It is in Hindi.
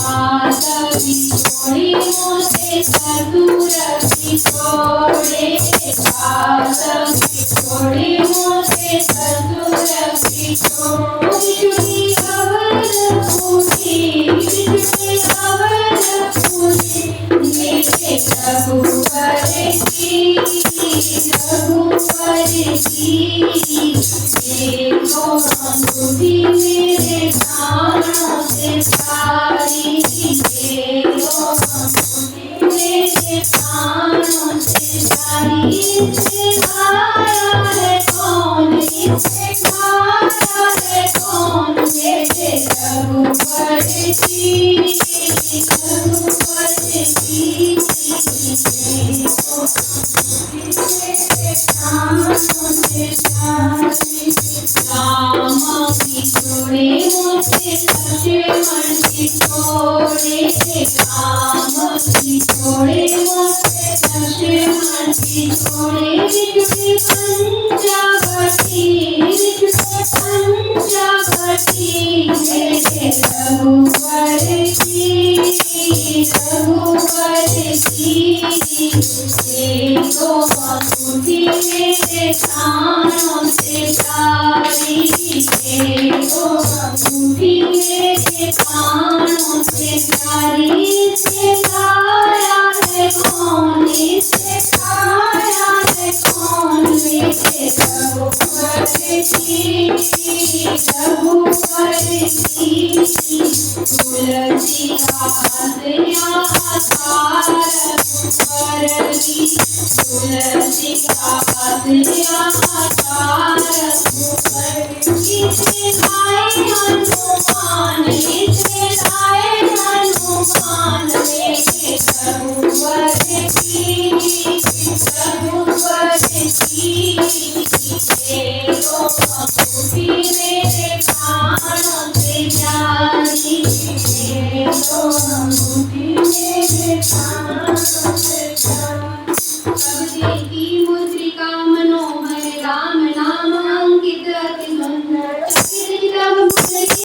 आसवी छोड़ी मोसे ससुरसी छोड़े आसवी छोड़ी मोसे ससुरसी छोड़ी अवर पूरी अवर पूरी मेरे रघुवर की देखो अंगूठी मेरे प्राणों से प्यारी देखो अंगूठी मेरे प्राणों से प्यारी इससे आया है कौन इससे आया है कौन मेरे रघुवर की रघुवर की देखो राम की छोड़े मुझे लक्ष्मण की छोड़े राम की छोड़े मुझे लक्ष्मण की छोड़े विजुली पंचवटी मेरे रघुवर की देखो अंगूठी मेरे प्राणों से प्यारी देखो अंगूठी मेरे प्राणों से प्यारी से लाया है कौन इसे लाया है कौन मेरे रघुवर की तुलसी का तुलसी का